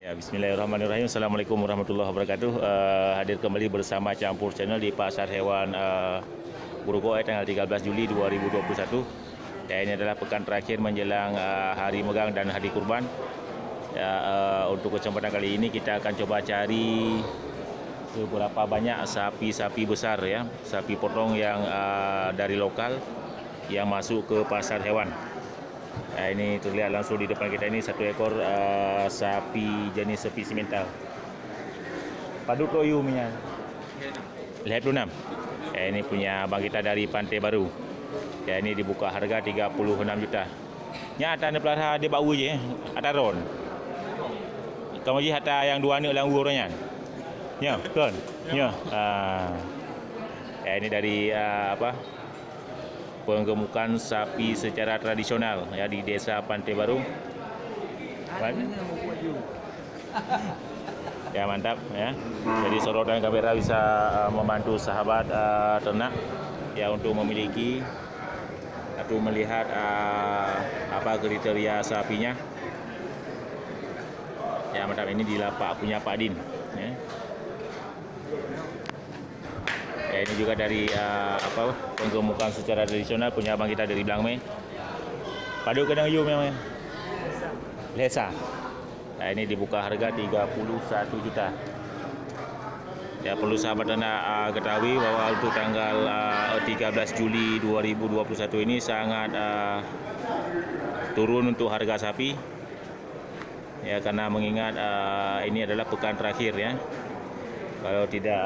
Ya, bismillahirrahmanirrahim. Assalamualaikum warahmatullahi wabarakatuh. Hadir kembali bersama Campur Channel di Pasar Hewan Grogol tanggal 13 Juli 2021. Ya, ini adalah pekan terakhir menjelang Hari Megang dan Hari Kurban. Ya, untuk kesempatan kali ini kita akan coba cari beberapa banyak sapi-sapi besar ya, sapi potong yang dari lokal yang masuk ke pasar hewan. Nah, ini terlihat langsung di depan kita ini satu ekor sapi jenis sapi simental. Padu Toyu punya. Lihat 26. Ini punya abang kita dari Pantai Baru. Ya, ini dibuka harga 36 juta. Nya ada pelihara dia bau je, ada ron. Kamu ji hata yang dua ni lang urangnya. Ya, kan? Ya. Ya, ini dari penggemukan sapi secara tradisional ya di Desa Pantai Baru. Ya, mantap ya. Jadi sorotan kamera bisa membantu sahabat ternak ya untuk memiliki atau melihat apa kriteria sapinya. Ya, mantap, ini di lapak punya Pak Din ya. Ya, ini juga dari penggemukan secara tradisional punya abang kita dari Blangme. Padu kadang you memang. Lesa. Nah, ini dibuka harga 31 juta. Ya, perlu sahabat anda ketahui bahwa untuk tanggal 13 Juli 2021 ini sangat turun untuk harga sapi. Ya, karena mengingat ini adalah pekan terakhir ya. Kalau tidak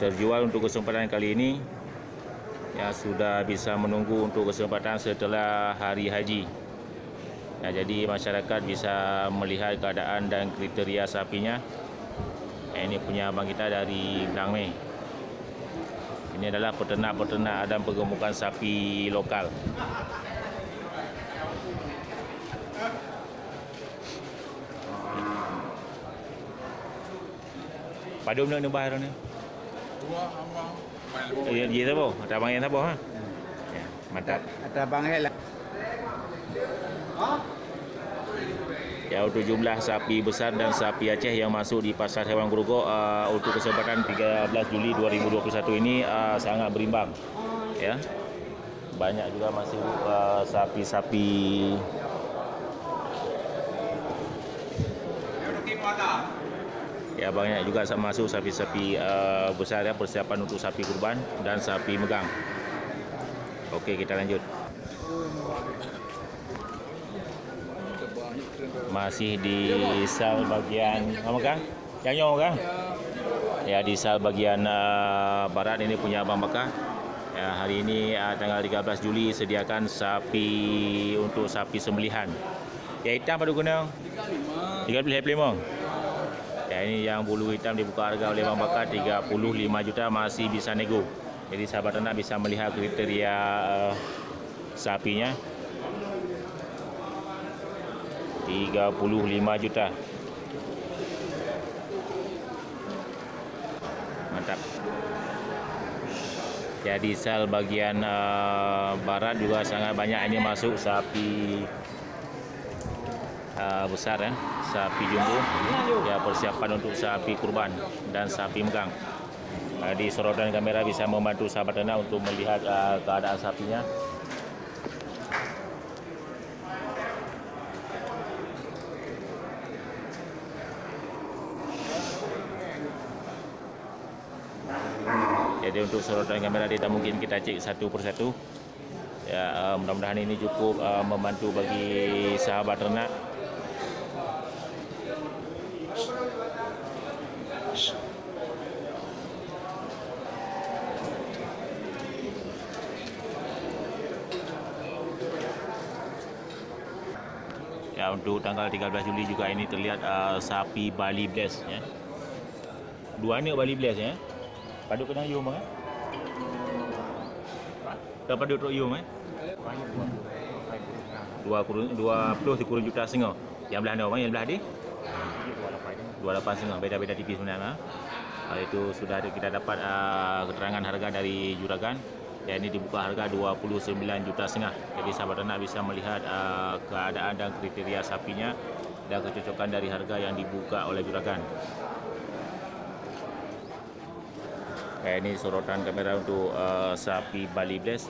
terjual untuk kesempatan kali ini, ya sudah bisa menunggu untuk kesempatan setelah hari haji. Nah, jadi masyarakat bisa melihat keadaan dan kriteria sapinya. Ini punya abang kita dari Blangme. Ini adalah peternak-peternak dan penggemukan sapi lokal. Padu nak nubah ni. Ya, dia tu boh. Ada abang yang tu boh ha. Ya, mantap. Ada abang lah. Ya, untuk jumlah sapi besar dan sapi Aceh yang masuk di Pasar Hewan Grogol untuk kesempatan 13 Juli 2021 ini sangat berimbang. Ya. Banyak juga masuk sapi-sapi ya, banyak juga masuk sapi-sapi besar ya, persiapan untuk sapi kurban dan sapi megang. Okey, kita lanjut. Masih di sal bagian megang. Yang nyong kan? Ya, di sal bagian barat ini punya Abang Bakar. Ya, hari ini tanggal 13 Juli sediakan sapi untuk sapi sembelihan. Ya, hitam pada guna 35. Ya, ini yang bulu hitam dibuka harga oleh Bang Bakar 35 juta, masih bisa nego. Jadi sahabat ternak bisa melihat kriteria sapinya. 35 juta. Mantap. Jadi sel bagian barat juga sangat banyak ini masuk sapi besar ya, sapi jumbo ya, persiapan untuk sapi kurban dan sapi megang. Di sorotan kamera bisa membantu sahabat ternak untuk melihat keadaan sapinya. Jadi untuk sorotan kamera tidak mungkin kita cek satu persatu. Ya, mudah-mudahan ini cukup membantu bagi sahabat ternak. Ya, untuk tanggal 13 Juli juga ini terlihat sapi Bali Bless ya. Dua ni Bali Bless ya. Padu kena you mah. Dah padu tok you mah. 20 juta setengah. Yang belah ni yang belah dia 28 setengah, beda-beda tipis sebenarnya. Itu sudah kita dapat keterangan harga dari juragan. Ya, ini dibuka harga 29,5 juta. Jadi sahabat ternak bisa melihat keadaan dan kriteria sapinya dan kecocokan dari harga yang dibuka oleh juragan. Ya, ini sorotan kamera untuk sapi Bali Bless.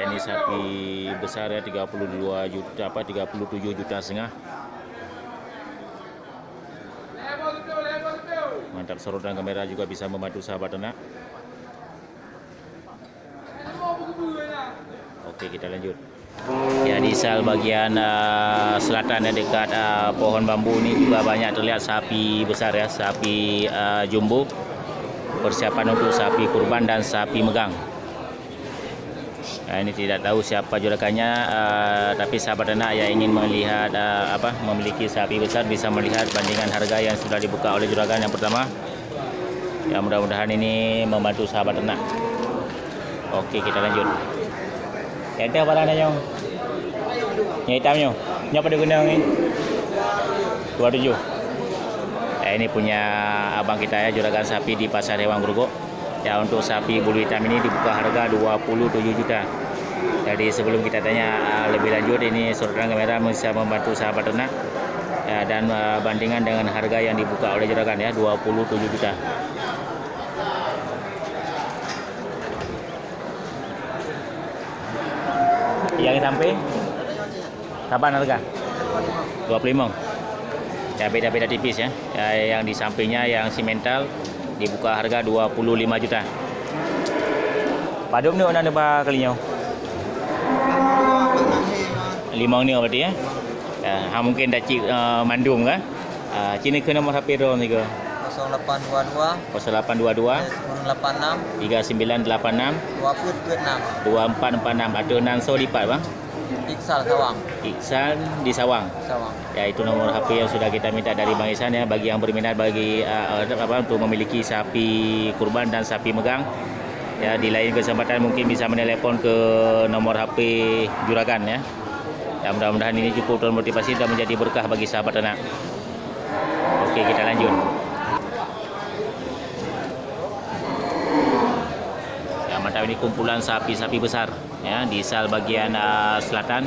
Ini sapi besar ya, 32 juta 37,5 juta. Mantap, sorotan kamera juga bisa membantu sahabat ternak. Oke, kita lanjut. Ya, di sel bagian selatan ya, dekat pohon bambu ini juga banyak terlihat sapi besar ya, sapi jumbo. Persiapan untuk sapi kurban dan sapi megang. Nah, ini tidak tahu siapa juragannya, tapi sahabat ternak yang ingin melihat memiliki sapi besar bisa melihat bandingan harga yang sudah dibuka oleh juragan yang pertama. Ya, mudah-mudahan ini membantu sahabat ternak. Oke, kita lanjut. Yang apa barangnya nyong? Yang hitamnya? Ini apa diguna ini? 27. Ini punya abang kita ya, juragan sapi di Pasar Hewan Grogol. Ya, untuk sapi bulu hitam ini dibuka harga 27 juta. Jadi sebelum kita tanya lebih lanjut, ini sorotan kamera bisa membantu sahabat ternak ya, dan bandingan dengan harga yang dibuka oleh juragan ya, 27 juta. Yang samping kapan harga? 25. Ya, beda-beda tipis ya. Yang di sampingnya yang simental dibuka harga 25 juta. Padum ni orang ada kalinya. 5 ni berarti ya. Mungkin dah cik mandum kan? Cina ke nombor HP ro ni ke? 0822 0822 986 3986 2446. Ada Nanso lipat bang. Iksal Sawang. Iksan di Sawang. Ya, itu nomor HP yang sudah kita minta dari Bang Ihsan ya, bagi yang berminat untuk memiliki sapi kurban dan sapi megang. Ya, di lain kesempatan mungkin bisa menelepon ke nomor HP juragan ya. Ya, mudah-mudahan ini cukup termotivasi dan menjadi berkah bagi sahabat ternak. Oke, kita lanjut. Ya, mantap, ini kumpulan sapi-sapi besar ya di sel bagian selatan.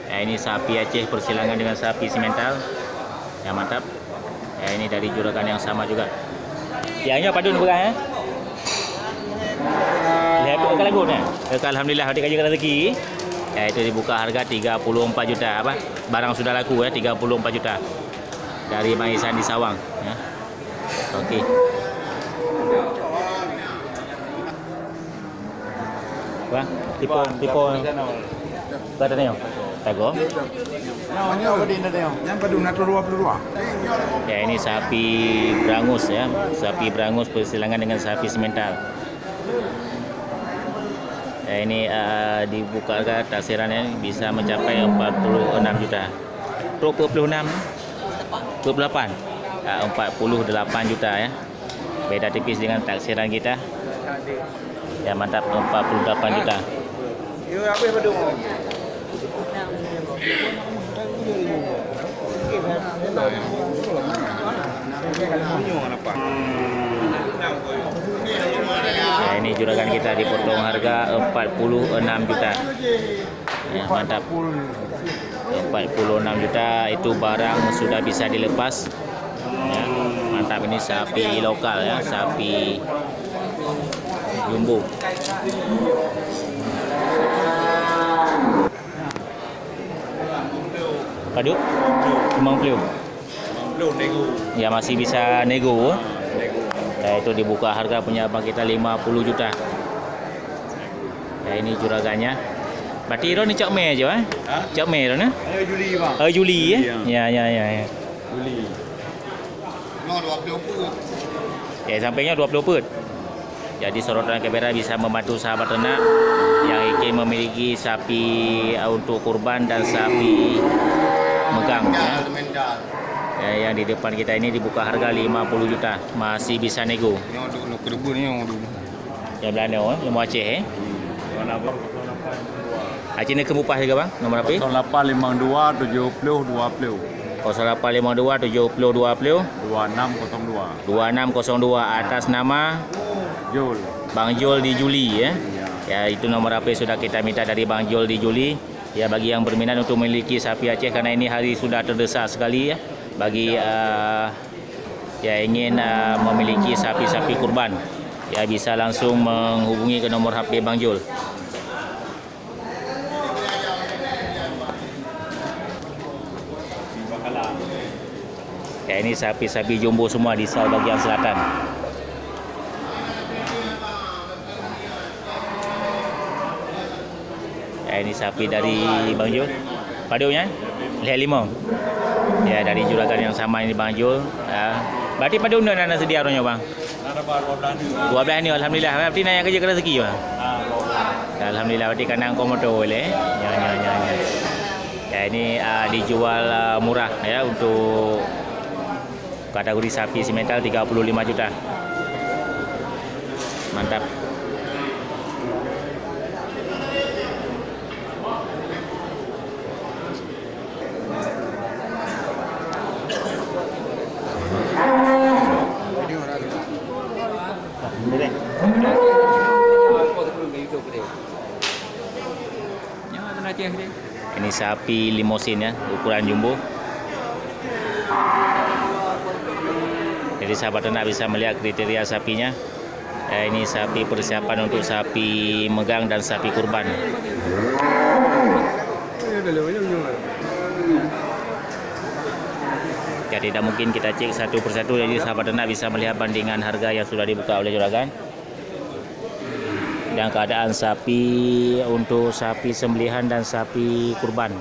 Ya, ini sapi Aceh persilangan dengan sapi simental. Ya, mantap. Ya, ini dari juragan yang sama juga. Yang apa dun berang ya? Lihat ke lagu ni. Alhamdulillah adik kaji rezeki. Ya, itu dibuka harga 34 juta. Apa? Barang sudah laku ya, 34 juta. Dari Bang Ihsan di Sawang ya. Okey. Bang, tipo kata tengok. Tago. Yang padu nak keluar. Ya, ini sapi berangus ya, sapi berangus persilangan dengan sapi simental. Ya, ini dibuka harga taksirannya bisa mencapai 46 juta. 26, 28, 48 juta ya. Beda tipis dengan taksiran kita. Ya, mantap, 48 juta. You apa yang padu? Ya, ini juragan kita dipotong harga 46 juta. Ya, mantap. 46 juta itu barang sudah bisa dilepas. Ya, mantap, ini sapi lokal ya, sapi jumbo. Padu 50. Ya, masih bisa nego. Ya, itu dibuka harga punya abang kita 50 juta. Ya, ini juragannya. Berarti Ron ni Cak Mei aja Cak Mei Ron Juli bang. Juli ya. Ya. Juli. No 20 put. Ya, sampingnya 20 put. Jadi sorotan kamera bisa membantu sahabat ternak yang ingin memiliki sapi untuk kurban dan sapi megang ya. Yang di depan kita ini dibuka harga 50 juta. Masih bisa nego. Yang dulu kerbu ni yang dulu. Yang belanda yang Aceh Mana bang? Aceh ni kemupah juga bang. Nombor apa? 0852 70 20 0852 70 20 2602 2602 atas nama Jul. Bang Jul di Juli ya. Ya itu nomor HP sudah kita minta dari Bang Jul di Juli. Ya bagi yang berminat untuk memiliki sapi Aceh karena ini hari sudah terdesak sekali ya. Bagi yang ingin memiliki sapi-sapi kurban ya bisa langsung menghubungi ke nomor HP Bang Jul. Ya ini sapi-sapi jumbo semua di Sau bagian selatan. Ya ini sapi dari Bang Jul. Padunya lihat limau. Ya dari juragan yang sama ini Bang Jul. Berarti padu unda nana sedia orangnya bang. Ada baru 12 ni alhamdulillah. Berarti nanya kerja rezeki bang. Alhamdulillah berarti kandang komodo boleh. Ya. Ya ini dijual murah ya untuk kategori sapi simental 35 juta. Mantap. Ini sapi limosin ya, ukuran jumbo. Jadi sahabat ternak bisa melihat kriteria sapinya. Ini sapi persiapan untuk sapi megang dan sapi kurban. Ya tidak mungkin kita cek satu persatu, jadi sahabat ternak bisa melihat bandingan harga yang sudah dibuka oleh juragan. Dan keadaan sapi untuk sapi sembelihan dan sapi kurban.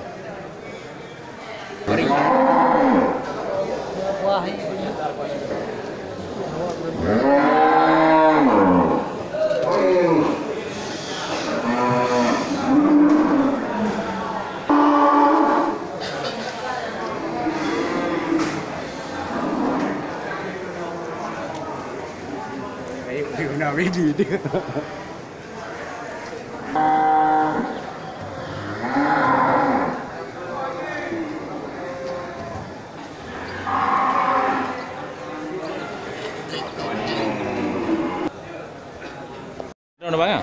Bang,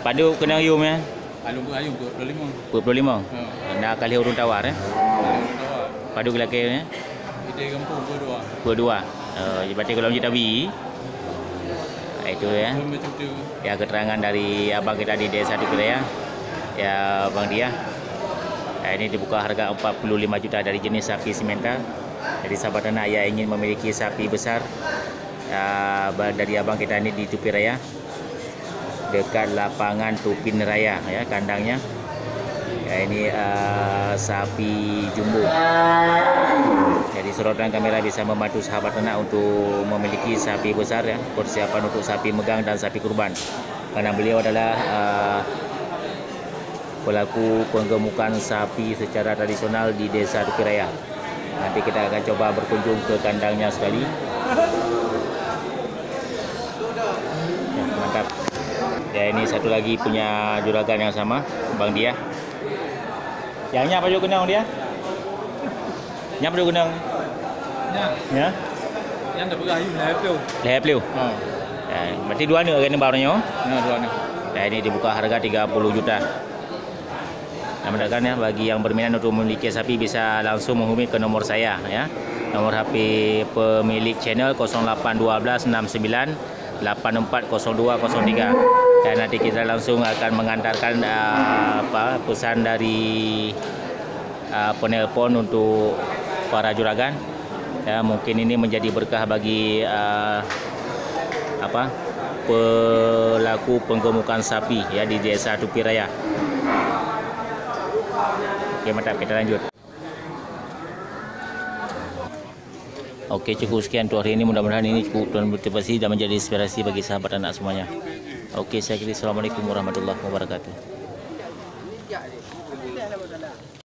padu kena ayum ya? Ayum 25. 25. Nak kali urun tawar ya? Padu kelaki ya? Ide kampung Dua. Berarti kalau kita bi itu ya. Ya keterangan dari abang kita di Desa Dukiraya. Ya Bang Dia. Ya, ini dibuka harga 45 juta dari jenis sapi simental. Jadi sahabat ternak yang ingin memiliki sapi besar dari abang kita ini di Dukiraya. Dekat lapangan Tupin Raya ya kandangnya. Ya ini sapi jumbo. Jadi sorotan kamera bisa membantu sahabat ternak untuk memiliki sapi besar ya, persiapan untuk sapi megang dan sapi kurban. Karena beliau adalah pelaku penggemukan sapi secara tradisional di Desa Dukiraya. Nanti kita akan coba berkunjung ke kandangnya sekali. Ya, mantap. Ya ini satu lagi punya juragan yang sama, Bang Dia. Yang apa juga kenang dia? Nyap juga kenang. Ya. Yang dah berayu Leher peliu. Ya, berarti dua ni kan barunya. Nah, dua ni. Ya ini dibuka harga 30 juta. Nah, mendakan ya bagi yang berminat untuk memiliki sapi bisa langsung menghubungi ke nomor saya ya. Nomor HP pemilik channel 0812 69 840203. Dan nanti kita langsung akan mengantarkan pesan dari penelpon untuk para juragan. Ya, mungkin ini menjadi berkah bagi pelaku penggemukan sapi ya di Desa Dukiraya. Oke, mantap, kita lanjut. Oke, cukup sekian untuk hari ini. Mudah-mudahan ini cukup dan motivasi dan menjadi inspirasi bagi sahabat anak semuanya. Oke, saya kira assalamualaikum warahmatullahi wabarakatuh.